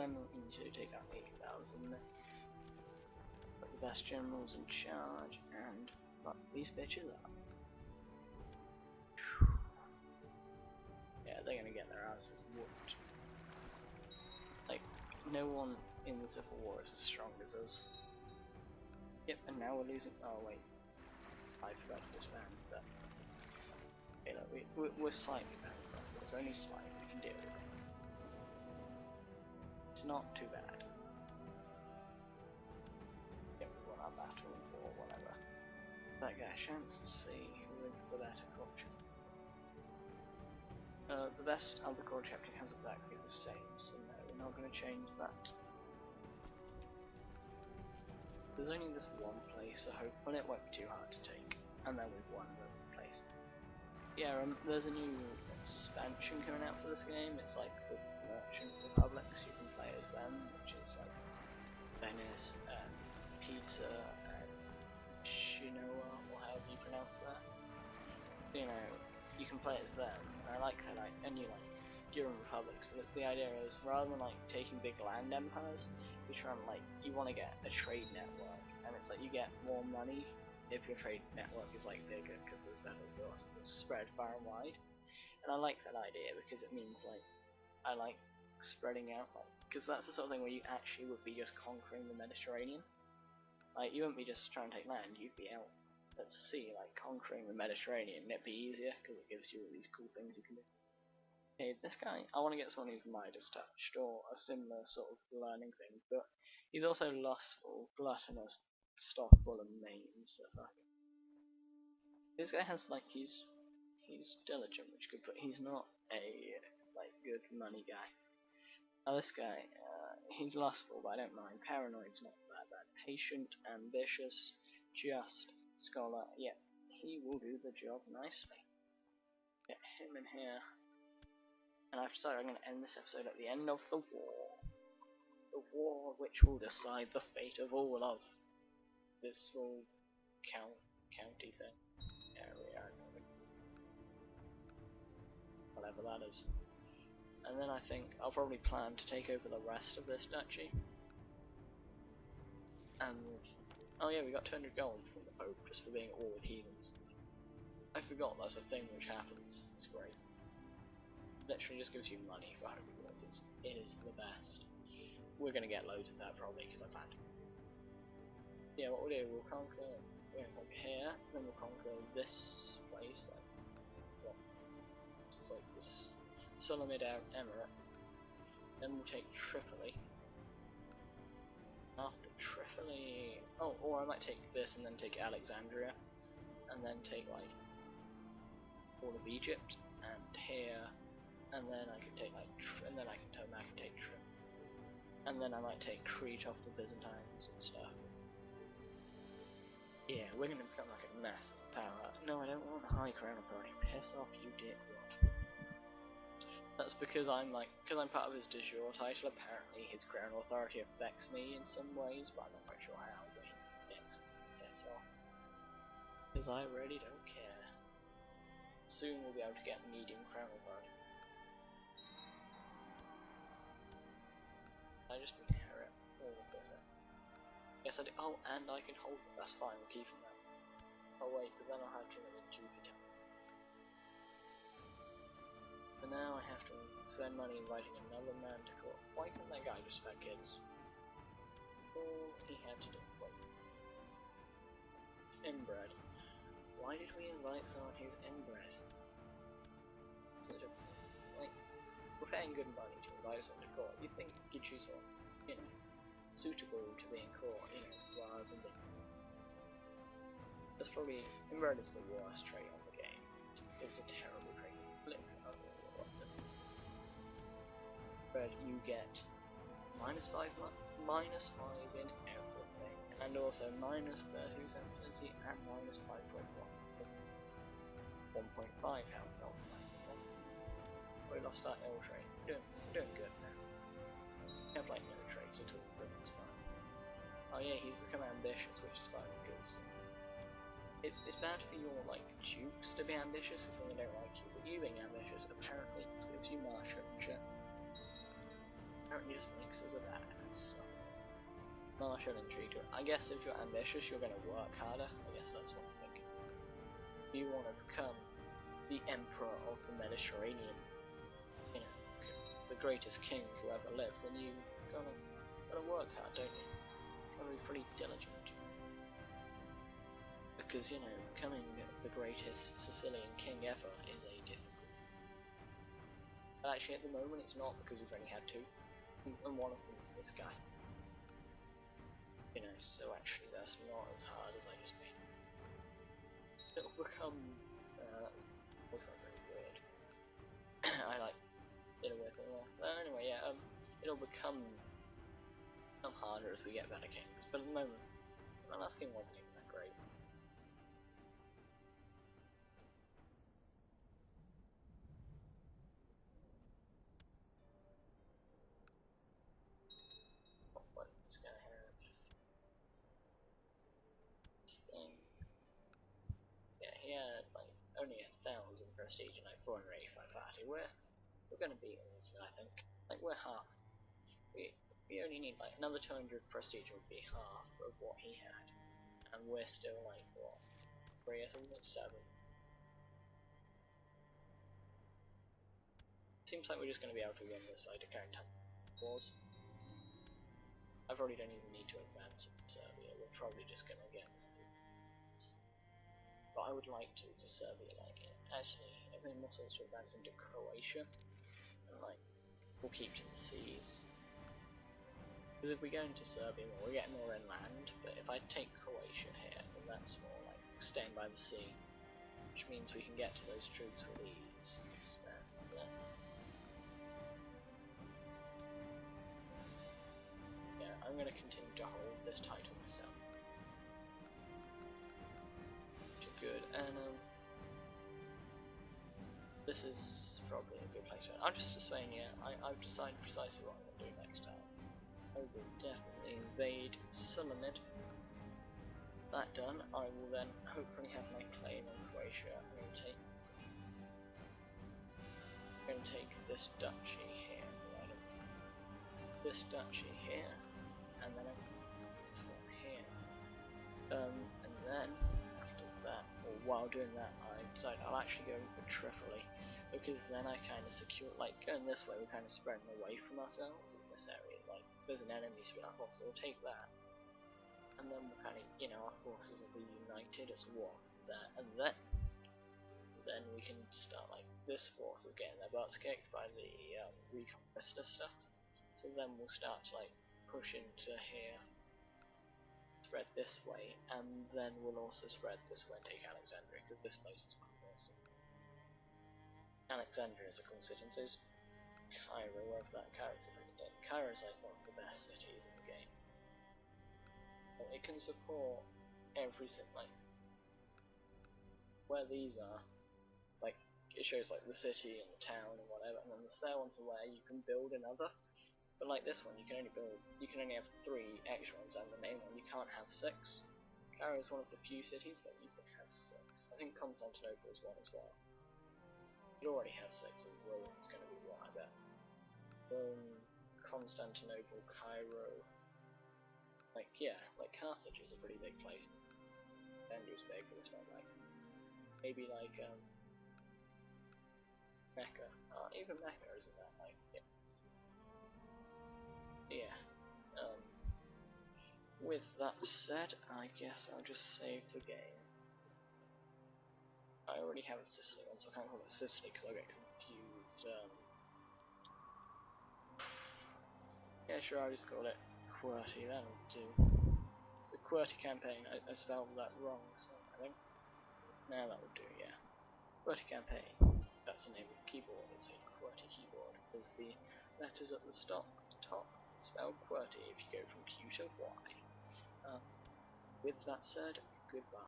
then we need to take out 8,000. Put the best generals in charge and fuck these bitches up. Yeah, they're gonna get their asses whooped. Like, no one in the Civil War is as strong as us. Yep, and now we're losing. Oh wait, I forgot to disband, but you know, we're slightly better. It's only slightly. We can deal with it. It's not too bad. Yeah, we won our battle or whatever. That guy, chance to see who is the better culture. The best other core chapter has exactly the same, so no, we're not going to change that. There's only this one place, so hopefully it won't be too hard to take, and then we've won the place. Yeah, there's a new expansion coming out for this game. It's like the Merchant Republics. You can play as them, which is like Venice and Pisa and Shinoa, or however you pronounce that. You know, you can play as them. And I like that. And you like you're in republics, but it's the idea is rather than like taking big land empires, you try and like you want to get a trade network, and it's like you get more money if your trade network is like bigger because there's better resources. It's spread far and wide, and I like that idea because it means like I like spreading out, like because that's the sort of thing where you actually would be just conquering the Mediterranean. Like you wouldn't be just trying to take land, you'd be out at sea, like conquering the Mediterranean. It'd be easier because it gives you all these cool things you can do. Okay, this guy, I want to get someone who's Midas touched or a similar sort of learning thing, but he's also lustful, gluttonous, slothful, and maimed. So this guy has like he's diligent, which is good, but he's not a like good money guy. Now this guy, he's lustful, but I don't mind. Paranoid's not that bad. Patient, ambitious, just, scholar. Yeah, he will do the job nicely. Get him in here. And I've decided I'm going to end this episode at the end of the war. The war which will decide the fate of all of this whole county thing. Area, whatever that is. And then I think I'll probably plan to take over the rest of this duchy. And oh yeah, we got 200 gold from the Pope just for being all with heathens. I forgot that's a thing which happens. It's great. Literally just gives you money for holy wars. It is the best. We're gonna get loads of that probably because I planned. Yeah, what we'll do, we'll conquer here, then we'll conquer this place, like what? It's like this Sulamid Emirate. Then we'll take Tripoli. After Tripoli, oh, or I might take this and then take Alexandria, and then take like all of Egypt and here. And then I can take like, and then I can turn back and take Trip, and then I might take Crete off the Byzantines and stuff. Yeah, we're gonna become like a massive power. No, I don't want high crown authority. Piss off, you dickwad. That's because I'm part of his de jure title. Apparently, his crown authority affects me in some ways, but I'm not quite sure how. But he affects me. Piss off. Because I really don't care. Soon we'll be able to get medium crown authority. I just inherit all of this. Yes, I do. Oh, and I can hold it. That's fine, we're keeping that. Oh wait, but then I'll have to duty time. So now I have to spend money inviting another man to court. Why couldn't that guy just fed kids? All he had to do. Wait. Inbred. Why did we invite someone who's inbred? Like, we're paying good money to invite someone to court. You'd think you'd choose someone, you know, suitable to be in court, you know, rather than being. That's probably, inbred is the worst trait on the game. It's a terrible trait. But you get -5 in everything, and also -30 sensitivity and -5.1. 1.5 health. We lost our ill trait. We're doing good now. We have like no traits at all, but it's fine. Oh yeah, he's become ambitious, which is fine because it's bad for your like dukes to be ambitious because then they don't like you. But you being ambitious apparently gives you martial and shit. apparently just makes us a badass. So, martial intrigue. I guess if you're ambitious, you're going to work harder. I guess that's what I'm thinking. If you want to become the emperor of the Mediterranean, you know, the greatest king who ever lived, then you gotta work hard, don't you? Gotta be pretty diligent. Because, you know, becoming the greatest Sicilian king ever is a difficult. But actually, at the moment, it's not, because we've only had two, and one of them is this guy. You know, so actually, that's not as hard as I just made. It'll become. What's going very weird. I like did a weird thing there. But anyway, yeah. It'll become harder as we get better kings. But at the moment, my last king wasn't even that great. What's gonna have this thing? Yeah, he had like only 1,000 prestige and like 485 party. We're gonna beat him, I think. Like we're half. We only need like another 200 prestige would be half of what he had, and we're still like what 3 or something, 7. Seems like we're just going to be able to win this by declaring wars. I probably don't even need to advance in Serbia. We're probably just going to get this through. But I would like to Serbia, like actually, if we want us to advance into Croatia, and like we'll keep to the seas. Because if we go into Serbia, well, we're getting more inland, but if I take Croatia here, then that's more like staying by the sea, which means we can get to those troops with ease. Yeah, I'm going to continue to hold this title myself. Good, and this is probably a good place. I'm just saying, yeah, I've decided precisely what I'm going to do next time. I will definitely invade Sulamit. That done, I will then hopefully have my claim on Croatia. I'm going to take this duchy here, right? This duchy here, and then this one here. And then after that, or while doing that, I decided I'll actually go for Tripoli, because then I kind of secure, like going this way, we're kind of spreading away from ourselves in this area. Like there's an enemy split up, so we'll take that, and then we'll kind of, you know, our forces will be united as one there, and then we can start, like this force is getting their butts kicked by the reconquista stuff, so then we'll start to like push into here, spread this way, and then we'll also spread this way and take Alexandria, because this place is quite awesome. Alexandria is a cool city, and so is Cairo, wherever that Cairo is. Cairo is like one of the best cities in the game. It can support everything, like where these are, like it shows like the city and the town and whatever, and then the spare ones are where you can build another. But like this one, you can only have 3 extra ones, and the main one you can't have 6. Cairo is one of the few cities that you can have 6. I think Constantinople is one as well. It already has 6, and Rome is going to be 1, I bet. Rome, Constantinople, Cairo. Like, yeah, like Carthage is a pretty big place. Alexandria's big, but it's not like. Maybe like, Mecca. Even Mecca isn't that like. Yeah. With that said, I guess I'll just save the game. I already have a Sicily one, so I can't call it Sicily because I'll get confused. Yeah, sure, I'll just call it QWERTY, that'll do. It's a QWERTY campaign, I spelled that wrong, so I think. Now that will do, yeah. QWERTY campaign, that's the name of the keyboard, it's a QWERTY keyboard, because the letters at the top spell QWERTY if you go from Q to Y. With that said, goodbye.